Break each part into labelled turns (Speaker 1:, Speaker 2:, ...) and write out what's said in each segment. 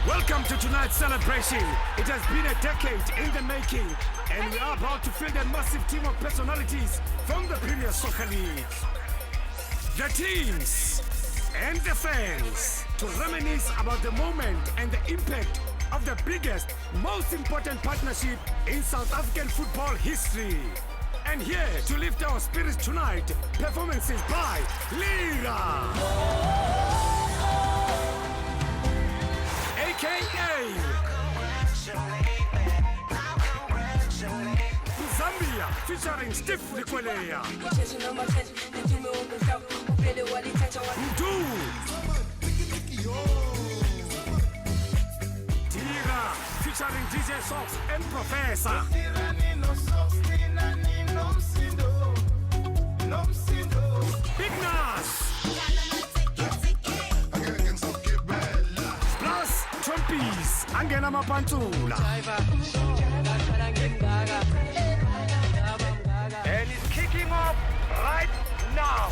Speaker 1: Welcome to tonight's celebration. It has been a decade in the making, and we are about to field a massive team of personalities from the Premier Soccer League. The teams and the fans to reminisce about the moment and the impact of the biggest, most important partnership in South African football history. And here to lift our spirits tonight, performances by Lira, aka Zambia, featuring Steve Likweleya, Tira, featuring DJ Sox and Professor. Big Nas. Plus Trumpies, Angena Mapantula. And it's kicking off right now.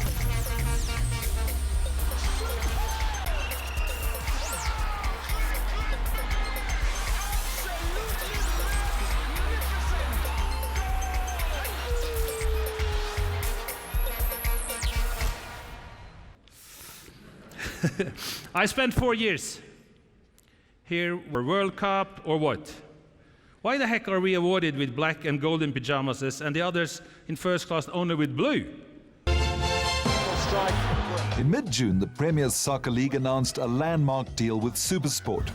Speaker 2: I spent 4 years here for World Cup or what? Why the heck are we awarded with black and golden pajamas and the others in first class only with blue?
Speaker 3: In mid-June, the Premier Soccer League announced a landmark deal with SuperSport.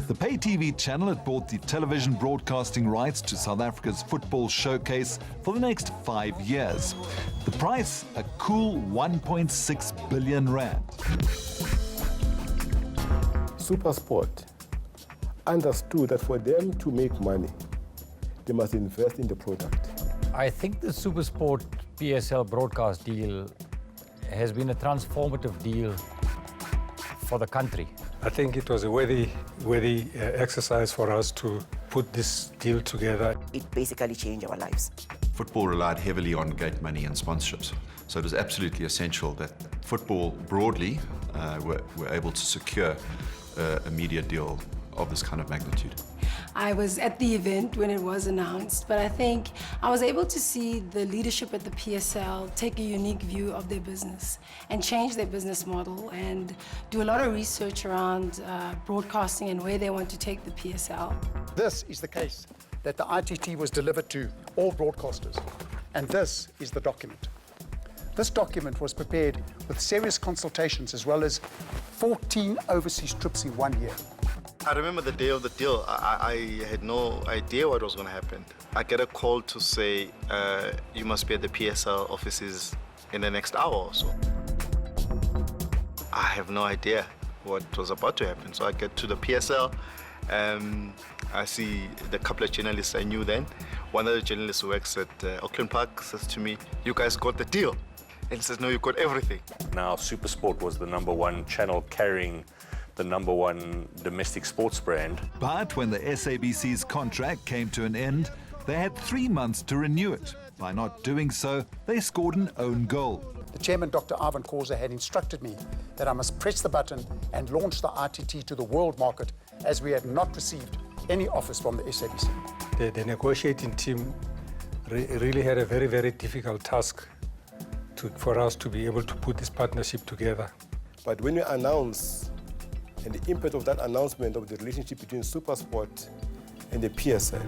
Speaker 3: The pay TV channel had bought the television broadcasting rights to South Africa's football showcase for the next 5 years. The price, a cool 1.6 billion rand.
Speaker 4: SuperSport understood that for them to make money, they must invest in the product.
Speaker 5: I think the SuperSport PSL broadcast deal has been a transformative deal for the country.
Speaker 6: I think it was a worthy exercise for us to put this deal together.
Speaker 7: It basically changed our lives.
Speaker 8: Football relied heavily on gate money and sponsorships, so it was absolutely essential that football broadly were able to secure a media deal of this kind of magnitude.
Speaker 9: I was at the event when it was announced, but I think I was able to see the leadership at the PSL take a unique view of their business and change their business model and do a lot of research around broadcasting and where they want to take the PSL.
Speaker 10: This is the case that the ITT was delivered to all broadcasters, and this is the document. This document was prepared with serious consultations as well as 14 overseas trips in 1 year.
Speaker 11: I remember the day of the deal. I had no idea what was going to happen. I get a call to say, you must be at the PSL offices in the next hour or so. I have no idea what was about to happen. So I get to the PSL, I see the couple of journalists I knew then. One of the journalists who works at Auckland Park says to me, "You guys got the deal." And he says, "No, you got everything."
Speaker 12: Now SuperSport was the #1 channel carrying the #1 domestic sports brand.
Speaker 3: But when the SABC's contract came to an end, they had 3 months to renew it. By not doing so, they scored an own goal.
Speaker 10: The chairman, Dr. Ivan Khoza, had instructed me that I must press the button and launch the ITT to the world market, as we had not received any offers from the SABC.
Speaker 6: The negotiating team really had a very, very difficult task for us to be able to put this partnership together.
Speaker 4: But when we announce, and the impact of that announcement of the relationship between SuperSport and the PSL,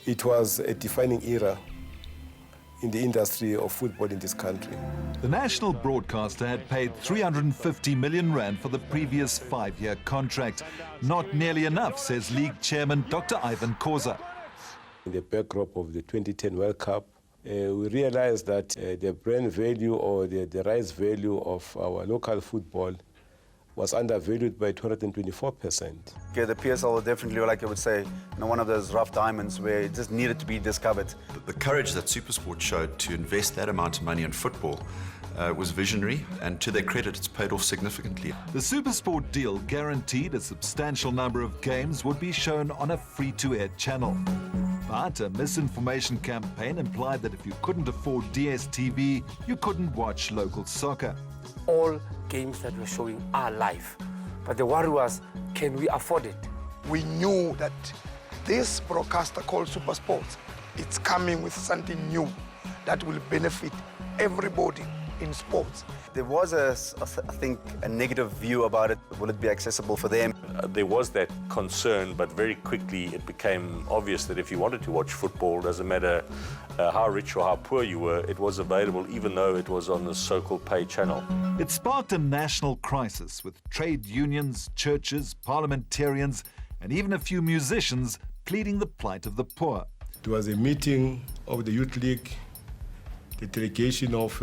Speaker 4: it was a defining era in the industry of football in this country.
Speaker 3: The national broadcaster had paid 350 million rand for the previous 5-year contract. Not nearly enough, says League Chairman Dr. Ivan Khoza.
Speaker 4: In the backdrop of the 2010 World Cup, we realized that the brand value or the rights value of our local football was undervalued by 224%.
Speaker 13: Okay, the PSL was definitely, like I would say, one of those rough diamonds where it just needed to be discovered.
Speaker 8: The courage that SuperSport showed to invest that amount of money in football was visionary, and to their credit, it's paid off significantly.
Speaker 3: The SuperSport deal guaranteed a substantial number of games would be shown on a free-to-air channel. But a misinformation campaign implied that if you couldn't afford DSTV, you couldn't watch local soccer.
Speaker 14: All games that we're showing are live, but the worry was, can we afford it?
Speaker 15: We knew that this broadcaster called SuperSport, it's coming with something new that will benefit everybody in sports.
Speaker 13: There was, I think, a negative view about it. Will it be accessible for them?
Speaker 12: There was that concern, but very quickly it became obvious that if you wanted to watch football, doesn't matter how rich or how poor you were, it was available even though it was on the so-called pay channel.
Speaker 3: It sparked a national crisis with trade unions, churches, parliamentarians, and even a few musicians pleading the plight of the poor.
Speaker 4: It was a meeting of the Youth League, the delegation of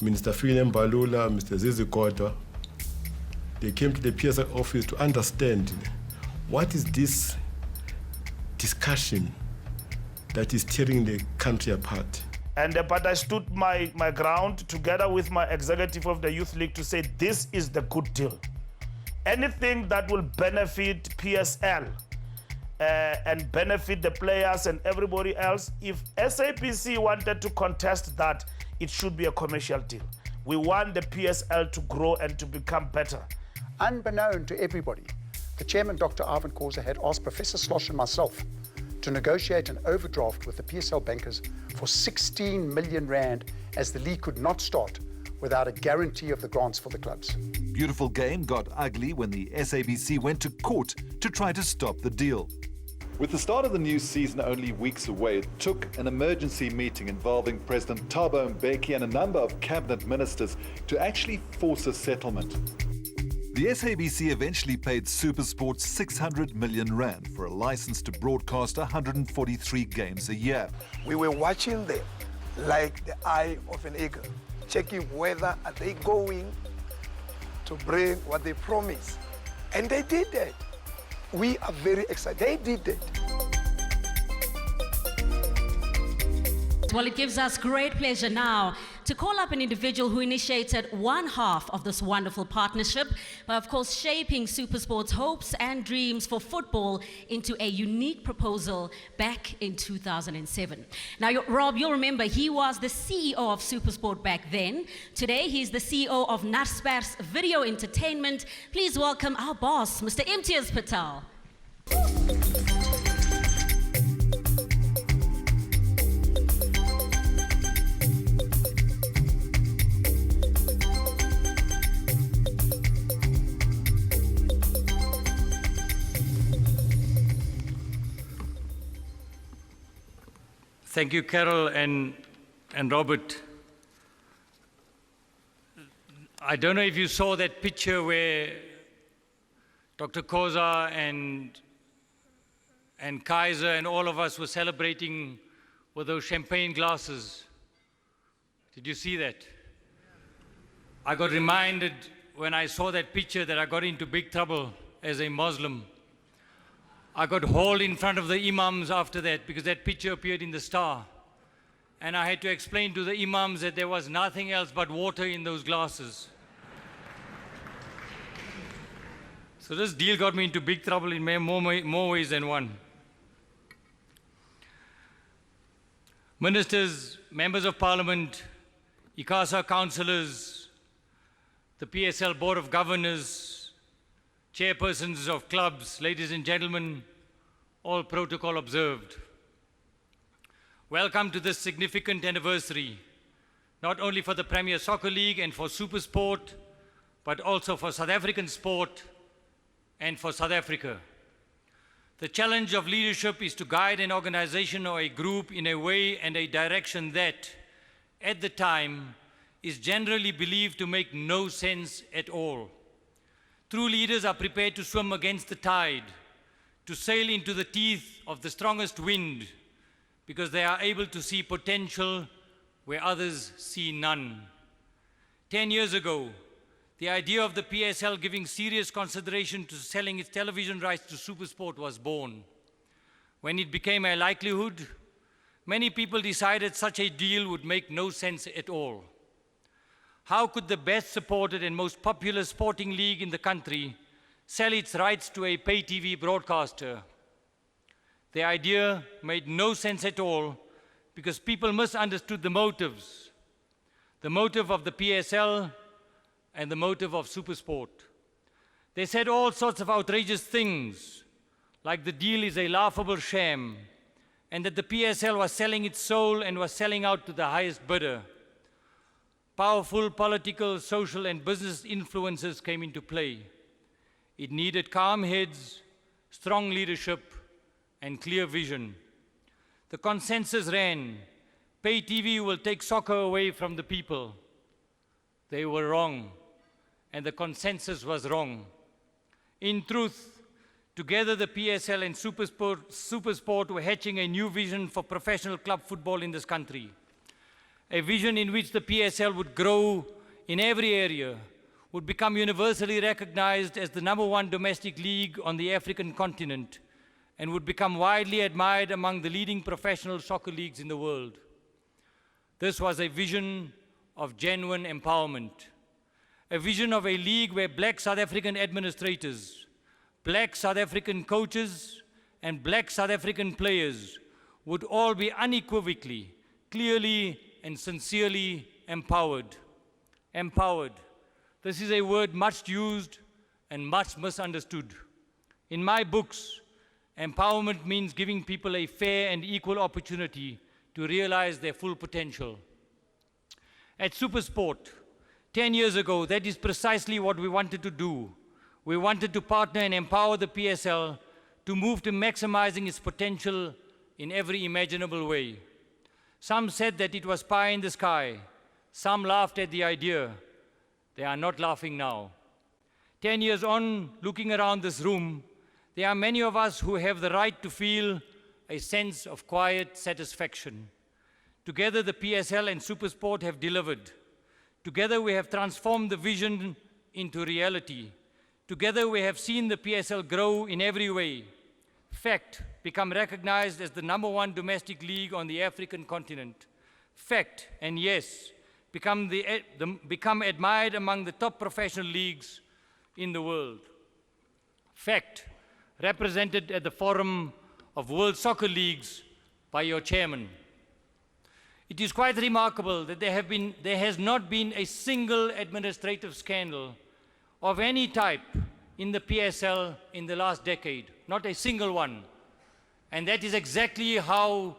Speaker 4: Minister Philem Balula, Mr. Zizi Kodwa. They came to the PSL office to understand what is this discussion that is tearing the country apart.
Speaker 1: But I stood my ground together with my executive of the Youth League to say this is the good deal. Anything that will benefit PSL and benefit the players and everybody else, if SAPC wanted to contest that, it should be a commercial deal. We want the PSL to grow and to become better.
Speaker 10: Unbeknown to everybody, the chairman, Dr. Ivan Khoza, had asked Professor Slosh and myself to negotiate an overdraft with the PSL bankers for 16 million rand, as the league could not start without a guarantee of the grants for the clubs.
Speaker 3: Beautiful game got ugly when the SABC went to court to try to stop the deal. With the start of the new season only weeks away, it took an emergency meeting involving President Thabo Mbeki and a number of cabinet ministers to actually force a settlement. The SABC eventually paid SuperSport 600 million rand for a license to broadcast 143 games a year.
Speaker 15: We were watching them like the eye of an eagle, checking whether are they going to bring what they promised. And they did that. We are very excited. They did that.
Speaker 16: Well, it gives us great pleasure now to call up an individual who initiated one half of this wonderful partnership by, of course, shaping SuperSport's hopes and dreams for football into a unique proposal back in 2007. Now, Rob, you'll remember he was the CEO of SuperSport back then. Today, he's the CEO of Naspers Video Entertainment. Please welcome our boss, Mr. Imtiaz Patel.
Speaker 17: Thank you, Carol and Robert. I don't know if you saw that picture where Dr. Khoza and Kaiser and all of us were celebrating with those champagne glasses. Did you see that? I got reminded when I saw that picture that I got into big trouble as a Muslim. I got hauled in front of the imams after that because that picture appeared in the Star. And I had to explain to the imams that there was nothing else but water in those glasses. So this deal got me into big trouble in more ways than one. Ministers, members of parliament, ICASA councillors, the PSL Board of Governors, chairpersons of clubs, ladies and gentlemen, all protocol observed. Welcome to this significant anniversary, not only for the Premier Soccer League and for SuperSport, but also for South African sport and for South Africa. The challenge of leadership is to guide an organization or a group in a way and a direction that, at the time, is generally believed to make no sense at all. True leaders are prepared to swim against the tide, to sail into the teeth of the strongest wind, because they are able to see potential where others see none. 10 years ago, the idea of the PSL giving serious consideration to selling its television rights to SuperSport was born. When it became a likelihood, many people decided such a deal would make no sense at all. How could the best supported and most popular sporting league in the country sell its rights to a pay TV broadcaster? The idea made no sense at all because people misunderstood the motives. The motive of the PSL and the motive of SuperSport. They said all sorts of outrageous things, like the deal is a laughable sham, and that the PSL was selling its soul and was selling out to the highest bidder. Powerful political, social, and business influences came into play. It needed calm heads, strong leadership, and clear vision. The consensus ran, pay TV will take soccer away from the people. They were wrong, and the consensus was wrong. In truth, together the PSL and SuperSport were hatching a new vision for professional club football in this country. A vision in which the PSL would grow in every area, would become universally recognized as the #1 domestic league on the African continent, and would become widely admired among the leading professional soccer leagues in the world. This was a vision of genuine empowerment, a vision of a league where black South African administrators, black South African coaches, and black South African players would all be unequivocally, clearly, and sincerely empowered. Empowered. This is a word much used and much misunderstood. In my books, empowerment means giving people a fair and equal opportunity to realize their full potential. At SuperSport, 10 years ago, that is precisely what we wanted to do. We wanted to partner and empower the PSL to move to maximizing its potential in every imaginable way. Some said that it was pie in the sky. Some laughed at the idea. They are not laughing now. 10 years on, looking around this room, there are many of us who have the right to feel a sense of quiet satisfaction. Together, the PSL and SuperSport have delivered. Together, we have transformed the vision into reality. Together, we have seen the PSL grow in every way. Fact, become recognized as the #1 domestic league on the African continent. Fact, and yes, become admired among the top professional leagues in the world. Fact, represented at the Forum of World Soccer Leagues by your chairman. It is quite remarkable that there has not been a single administrative scandal of any type in the PSL in the last decade, not a single one. And that is exactly how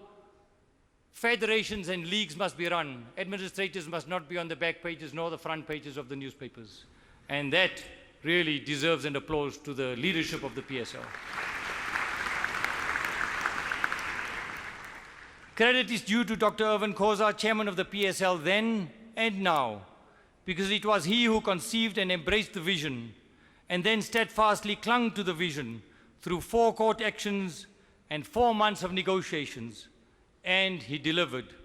Speaker 17: federations and leagues must be run. Administrators must not be on the back pages nor the front pages of the newspapers. And that really deserves an applause to the leadership of the PSL. Credit is due to Dr. Irvin Khoza, chairman of the PSL then and now, because it was he who conceived and embraced the vision, and then steadfastly clung to the vision through 4 court actions and 4 months of negotiations, and he delivered.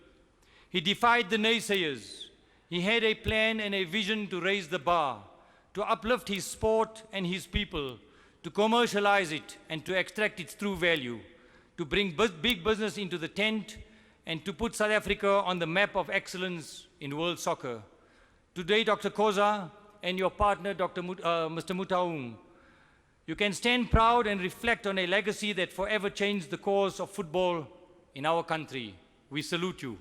Speaker 17: He defied the naysayers. He had a plan and a vision to raise the bar, to uplift his sport and his people, to commercialize it and to extract its true value, to bring big business into the tent, and to put South Africa on the map of excellence in world soccer. Today, Dr. Khoza and your partner, Mr. Motaung, you can stand proud and reflect on a legacy that forever changed the course of football in our country. We salute you.